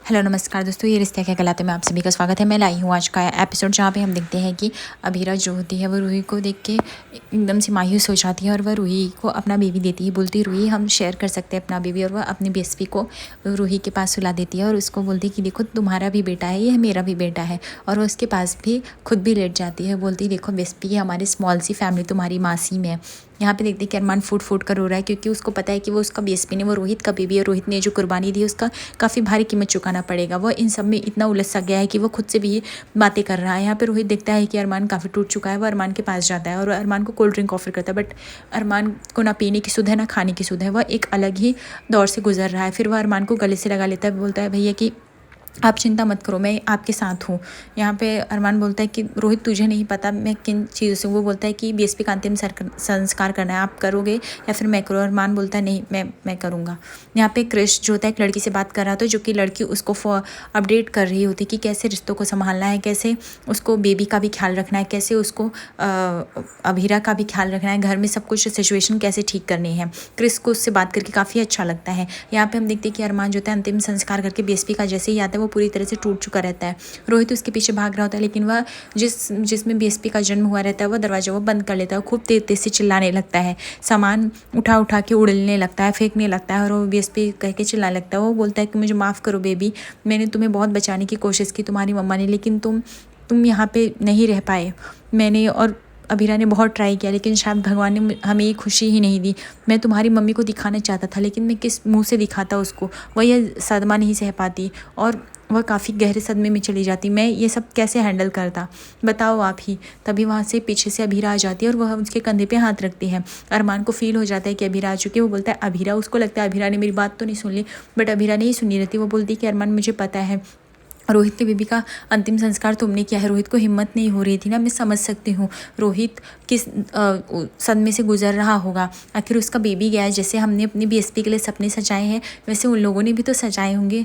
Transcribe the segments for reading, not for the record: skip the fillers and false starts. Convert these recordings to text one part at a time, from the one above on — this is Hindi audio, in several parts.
हेलो नमस्कार दोस्तों, ये रिश्ते क्या कहलाते में आप सभी का स्वागत है। मैं लाई हूँ आज का एपिसोड जहाँ पे हम देखते हैं कि अभीरा जो होती है वो रूही को देख के एकदम से मायूस हो जाती है और वह रूही को अपना बेबी देती है। बोलती है रूही हम शेयर कर सकते हैं अपना बेबी, और वह अपनी बेस्पी को रूही के पास सुला देती है और उसको बोलती है कि देखो तुम्हारा भी बेटा है, ये मेरा भी बेटा है। और वह उसके पास भी खुद भी लेट जाती है। बोलती है देखो बेस्पी, ये हमारी स्मॉल सी फैमिली तुम्हारी मासी में है। यहाँ पे देखते हैं कि अरमान फूट फूट कर रो रहा है क्योंकि उसको पता है कि वो उसका बेस्पी नहीं, वो रोहित का बेबी है। रोहित ने जो कुर्बानी दी उसका काफ़ी भारी कीमत चुकाना पड़ेगा। वह इन सब में इतना उलझ सा गया है कि वो खुद से भी बातें कर रहा है। यहाँ पे रोहित देखता है कि अरमान काफ़ी टूट चुका है। वो अरमान के पास जाता है और अरमान को कोल्ड ड्रिंक ऑफर करता है, बट अरमान को ना पीने की सुध है ना खाने की सुध है। वह एक अलग ही दौर से गुजर रहा है। फिर वह अरमान को गले से लगा लेता है, बोलता है भैया कि आप चिंता मत करो, मैं आपके साथ हूँ। यहाँ पे अरमान बोलता है कि रोहित तुझे नहीं पता मैं किन चीज़ों से, वो बोलता है कि बीएसपी का अंतिम संस्कार करना है, आप करोगे या फिर मैं करूँ। अरमान बोलता है नहीं, मैं करूँगा। यहाँ पे क्रिश जो होता है एक लड़की से बात कर रहा था, जो कि लड़की उसको अपडेट कर रही होती कि कैसे रिश्तों को संभालना है, कैसे उसको बेबी का भी ख्याल रखना है, कैसे उसको अभीरा का भी ख्याल रखना है, घर में सब कुछ सिचुएशन कैसे ठीक करनी है। क्रिश को उससे बात करके काफ़ी अच्छा लगता है। यहाँ पे हम देखते हैं कि अरमान जो होता है अंतिम संस्कार करके बीएसपी का जैसे ही आता है वो पूरी तरह से टूट चुका रहता है। रोहित उसके पीछे भाग रहा होता है, लेकिन वह जिसमें बीएसपी का जन्म हुआ रहता है वह दरवाजा वो बंद कर लेता है। खूब तेज तेज से चिल्लाने लगता है, सामान उठा उठा के उड़ने लगता है, फेंकने लगता है और वो बीएसपी कह के चिल्लाने लगता है। वो बोलता है कि मुझे माफ़ करो बेबी, मैंने तुम्हें बहुत बचाने की कोशिश की तुम्हारी मम्मा ने, लेकिन तुम यहाँ पे नहीं रह पाए। मैंने और अभीरा ने बहुत ट्राई किया, लेकिन शायद भगवान ने हमें ये खुशी ही नहीं दी। मैं तुम्हारी मम्मी को दिखाना चाहता था, लेकिन मैं किस मुंह से दिखाता उसको। वह यह सदमा नहीं सह पाती और वह काफ़ी गहरे सदमे में चली जाती। मैं ये सब कैसे हैंडल करता, बताओ आप ही। तभी वहाँ से पीछे से अभीरा आ जाती है और वह उसके कंधे पे हाथ रखती है। अरमान को फील हो जाता है कि अभीरा आ चुकी है। वो बोलता है अभीरा, उसको लगता है अभीरा ने मेरी बात तो नहीं सुन ली, बट अभीरा नहीं सुनी रहती। वो बोलती है कि अरमान मुझे पता है रोहित के बेबी का अंतिम संस्कार तुमने किया है। रोहित को हिम्मत नहीं हो रही थी ना, मैं समझ सकती हूँ रोहित किस सदमे से गुजर रहा होगा। आखिर उसका बेबी गया है। जैसे हमने अपनी बीएसपी के लिए सपने सजाए हैं वैसे उन लोगों ने भी तो सजाए होंगे।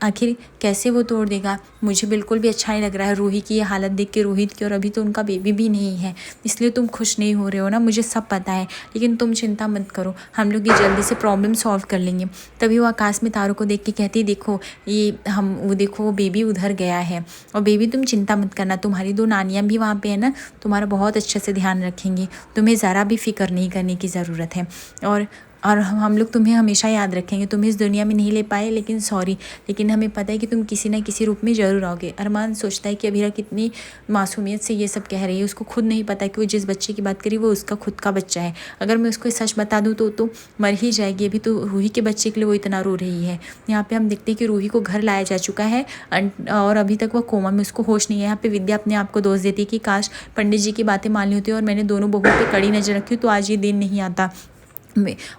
आखिर कैसे वो तोड़ देगा। मुझे बिल्कुल भी अच्छा नहीं लग रहा है रूही की ये हालत देख के, रोहित की, और अभी तो उनका बेबी भी नहीं है, इसलिए तुम खुश नहीं हो रहे हो ना, मुझे सब पता है। लेकिन तुम चिंता मत करो, हम लोग ये जल्दी से प्रॉब्लम सॉल्व कर लेंगे। तभी वो आकाश में तारों को देख के कहती देखो ये वो देखो वो बेबी उधर गया है। और बेबी तुम चिंता मत करना, तुम्हारी 2 नानियाँ भी वहाँ पे है ना, तुम्हारा बहुत अच्छे से ध्यान रखेंगी, तुम्हें ज़रा भी फिक्र नहीं करने की ज़रूरत है। और हम लोग तुम्हें हमेशा याद रखेंगे। तुम्हें इस दुनिया में नहीं ले पाए, लेकिन सॉरी, लेकिन हमें पता है कि तुम किसी ना किसी रूप में ज़रूर आओगे। अरमान सोचता है कि अभीरा कितनी मासूमियत से ये सब कह रही है। उसको खुद नहीं पता कि वो जिस बच्चे की बात करी वो उसका खुद का बच्चा है। अगर मैं उसको सच बता दूँ तो मर ही जाएगी। अभी तो रूही के बच्चे के लिए वो इतना रो रही है। यहाँ पे हम देखते हैं कि रूही को घर लाया जा चुका है और अभी तक वो कोमा में, उसको होश नहीं है। यहाँ पे विद्या अपने आप को दोष देती है कि काश पंडित जी की बातें मान ली होती और मैंने दोनों बहुओं पे कड़ी नज़र रखी तो आज ये दिन नहीं आता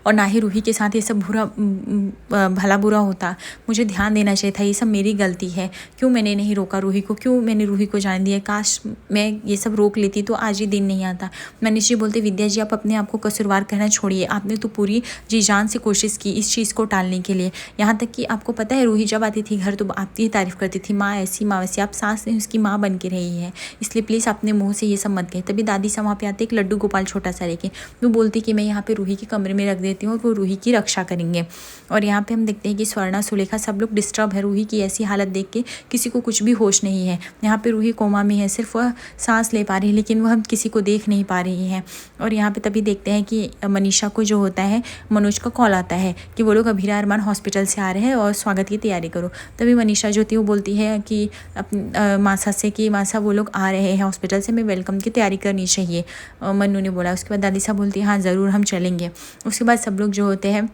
और ना ही रूही के साथ ये सब भला बुरा होता। मुझे ध्यान देना चाहिए था, ये सब मेरी गलती है। क्यों मैंने नहीं रोका रूही को, क्यों मैंने रूही को जाने दिया। काश मैं ये सब रोक लेती तो आज ये दिन नहीं आता। मनीष जी बोलते विद्या जी आप अपने आप को कसूरवार कहना छोड़िए, आपने तो पूरी जी जान से कोशिश की इस चीज़ को टालने के लिए। यहाँ तक कि आपको पता है रूही जब आती थी घर तो आपकी ही तारीफ़ करती थी, माँ ऐसी माँ वैसी। आप सास ने उसकी माँ बन के रही है, इसलिए प्लीज़ अपने मुँह से ये सब मत कहें। तभी दादी सा वहाँ पे आते एक लड्डू गोपाल छोटा सा लेके, वो बोलती कि मैं यहाँ पे रूही के कमरे में रख देती हूँ और वो रूही की रक्षा करेंगे। और यहाँ पे हम देखते हैं कि स्वर्णा सुलेखा सब लोग डिस्टर्ब है। रूही की ऐसी हालत देख के किसी को कुछ भी होश नहीं है। यहाँ पे रूही कोमा में है, सिर्फ वह सांस ले पा रही है, लेकिन वह किसी को देख नहीं पा रही है। और यहाँ पे तभी देखते हैं कि मनीषा को जो होता है मनोज का कॉल आता है कि वो लोग अभीरा अरमान हॉस्पिटल से आ रहे हैं और स्वागत की तैयारी करो। तभी मनीषा जो थी वो बोलती है कि मासा से कि मासा वो लोग आ रहे हैं हॉस्पिटल से, मैं वेलकम की तैयारी करनी चाहिए, मन्नू ने बोला। उसके बाद दादी साहब बोलती है हाँ ज़रूर हम चलेंगे। उसके बाद सब लोग जो होते हैं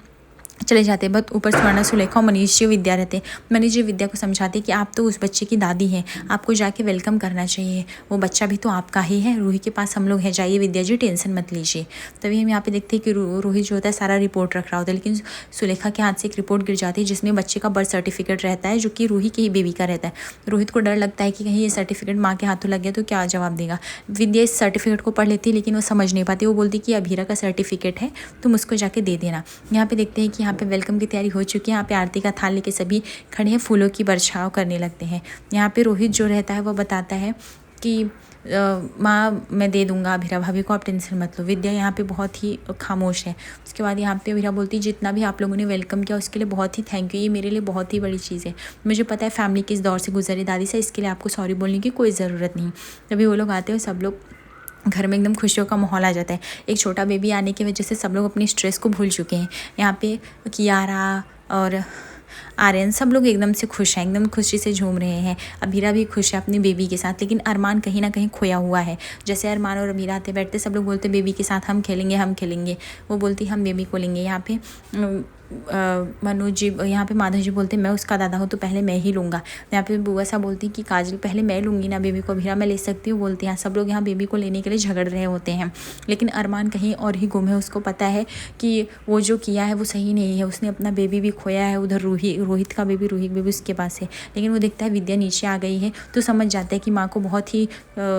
चले जाते हैं। बट ऊपर स्वर्णा सुलेखा और मनीष जी विद्या रहते हैं। मनीष जी विद्या को समझाते कि आप तो उस बच्चे की दादी हैं, आपको जाके वेलकम करना चाहिए, वो बच्चा भी तो आपका ही है, रूही के पास हम लोग हैं, जाइए विद्या जी टेंशन मत लीजिए। तभी हम यहाँ पे देखते हैं कि रोहित जो होता है सारा रिपोर्ट रख रहा होता है, लेकिन सुलेखा के हाथ से एक रिपोर्ट गिर जाती है जिसमें बच्चे का बर्थ सर्टिफिकेट रहता है जो कि रूही के ही बेबी का रहता है। रोहित को डर लगता है कि कहीं ये सर्टिफिकेट माँ के हाथों लग गया तो क्या जवाब देगा। विद्या इस सर्टिफिकेट को पढ़ लेती है लेकिन वो समझ नहीं पाती। वो बोलती कि अभीरा का सर्टिफिकेट है, तुम उसको जाके दे देना। यहाँ पे देखते हैं कि यहाँ पे वेलकम की तैयारी हो चुकी है। यहाँ पे आरती का थाल लेके सभी खड़े हैं, फूलों की बरछाव करने लगते हैं। यहाँ पे रोहित जो रहता है वो बताता है कि माँ मैं दे दूँगा अभीरा भाभी को, आप टेंशन मत लो। विद्या यहाँ पे बहुत ही खामोश है। उसके बाद यहाँ पे अभीरा बोलती जितना भी आप लोगों ने वेलकम किया उसके लिए बहुत ही थैंक यू, ये मेरे लिए बहुत ही बड़ी चीज़ है। मुझे पता है फैमिली किस दौर से गुजरी दादी से, इसके लिए आपको सॉरी बोलने की कोई ज़रूरत नहीं। तभी वो लोग आते हैं, सब लोग घर में एकदम खुशियों का माहौल आ जाता है। एक छोटा बेबी आने की वजह से सब लोग अपनी स्ट्रेस को भूल चुके हैं। यहाँ पे कियारा और आर्यन सब लोग एकदम से खुश हैं, एकदम खुशी से झूम रहे हैं। अभीरा भी खुश है अपनी बेबी के साथ, लेकिन अरमान कहीं ना कहीं खोया हुआ है। जैसे अरमान और अभीरा आते बैठते सब लोग बोलते बेबी के साथ हम खेलेंगे हम खेलेंगे, वो बोलती हम बेबी को लेंगे। यहाँ पे मनोज जी, यहाँ पे माधव जी बोलते मैं उसका दादा हूँ तो पहले मैं ही लूँगा। यहाँ पे बुआ सा बोलती कि काजल पहले मैं लूँगी ना बेबी को, अभीरा मैं ले सकती हूँ बोलती हैं। सब लोग यहाँ बेबी को लेने के लिए झगड़ रहे होते हैं, लेकिन अरमान कहीं और ही गुम है। उसको पता है कि वो जो किया है वो सही नहीं है, उसने अपना बेबी भी खोया है। उधर रोहित का बेबी उसके पास है, लेकिन वो देखता है विद्या नीचे आ गई है तो समझ जाता है कि माँ को बहुत ही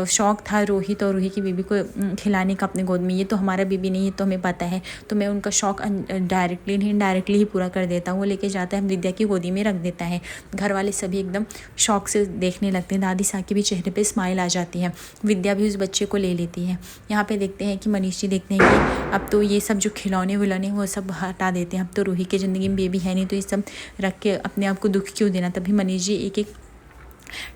शौक था रोहित और रूही की बेबी को खिलाने का अपने गोद में। ये तो हमारा बेबी नहीं है तो हमें पता है, तो मैं उनका शौक डायरेक्टली नहीं इनडायरेक्टली ही पूरा कर देता हूँ। वो लेके जाता है, विद्या की गोदी में रख देता है। घर वाले सभी एकदम शौक से देखने लगते हैं। दादी सा के भी चेहरे पे स्माइल आ जाती है। विद्या भी उस बच्चे को ले लेती है। यहाँ पे देखते हैं कि मनीष जी देखते हैं कि अब तो ये सब जो खिलौने विलौने वो सब हटा देते हैं। अब तो रूही की ज़िंदगी में बेबी है नहीं तो ये सब रख के अपने आप को दुख क्यों देना। तभी मनीष जी एक एक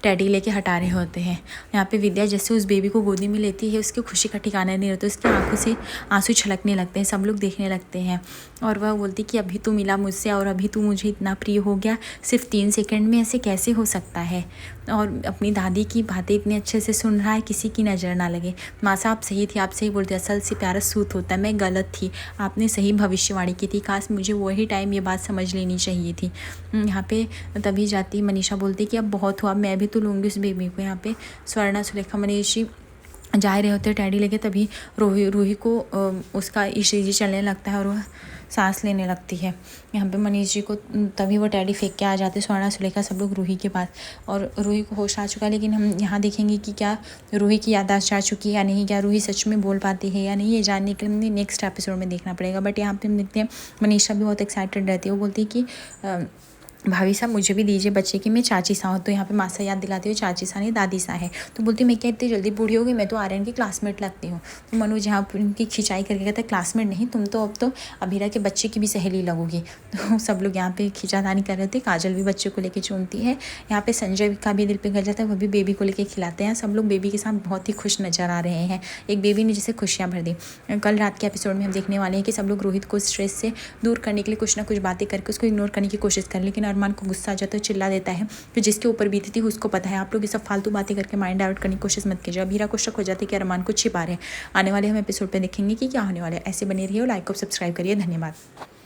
टैडी लेके हटा रहे होते हैं। यहाँ पे विद्या जैसे उस बेबी को गोदी में लेती है, उसकी खुशी का ठिकाना नहीं रहता, उसकी आंखों से आंसू छलकने लगते हैं। सब लोग देखने लगते हैं और वह बोलती कि अभी तू मिला मुझसे और अभी तू मुझे इतना प्रिय हो गया, सिर्फ 3 सेकंड में ऐसे कैसे हो सकता है। और अपनी दादी की बातें इतने अच्छे से सुन रहा है, किसी की नज़र ना लगे। माँ साहब सही थी, आप सही बोलते, असल से प्यारा सूत होता है, मैं गलत थी, आपने सही भविष्यवाणी की थी, काश मुझे वही टाइम ये बात समझ लेनी चाहिए थी। यहाँ पे तभी जाती मनीषा बोलती कि अब बहुत हुआ, मैं भी तो लूँगी उस बेबी को। यहाँ पे स्वर्णा सुलेखा मनीष जी जा रहे होते टैडी लेके, तभी रूही को उसका ईसीजी चलने लगता है और वह सांस लेने लगती है। यहाँ पे मनीष जी को तभी वो टैडी फेंक के आ जाते, स्वर्णा सुलेखा सब लोग रूही के पास, और रूही को होश आ चुका है। लेकिन हम यहाँ देखेंगे कि क्या रूही की याददाश्त जा चुकी है या नहीं, क्या रूही सच में बोल पाती है या नहीं, ये जानने के लिए हमें नेक्स्ट एपिसोड में देखना पड़ेगा। बट यहाँ पे हम देखते हैं मनीषा भी बहुत एक्साइटेड रहती है। वो बोलती है कि भाभी साहब मुझे भी दीजिए बच्चे की, मैं चाची सा हूँ। तो यहाँ पे मासा याद दिलाती हूँ चाची सा नहीं दादी सा है। तो बोलती मैं क्या इतनी जल्दी बूढ़ी हो गई, मैं तो आर्यन की क्लासमेट लगती हूँ। तो मनोज यहाँ पर उनकी खिंचाई करके कहता है क्लासमेट नहीं, तुम तो अब तो अभीरा के बच्चे की भी सहेली लगोगी। तो सब लोग यहाँ पे खिंचातानी कर रहे थे। काजल भी बच्चे को लेकर चूमती है। यहाँ पे संजय का भी दिल पिघल जाता है, वो भी बेबी को लेकर खिलाते हैं। सब लोग बेबी के साथ बहुत ही खुश नजर आ रहे हैं। एक बेबी ने जैसे खुशियाँ भर दी। कल रात के एपिसोड में हम देखने वाले हैं कि सब लोग रोहित को स्ट्रेस से दूर करने के लिए कुछ ना कुछ बातें करके उसको इग्नोर करने की कोशिश करें, लेकिन अरमान को गुस्सा तो चिल्ला देता है कि जिसके ऊपर बीती थी उसको पता है। आप लोग ये सब फालतू बातें करके माइंड डाइवर्ट करने की कोशिश मत कीजिए। अभीरा को शक हो जाती है कि अरमान को छिपा रहे हैं। आने वाले हम एपिसोड पे देखेंगे कि क्या होने वाला है। ऐसे बने रहिए और लाइक और सब्सक्राइब करिए। धन्यवाद।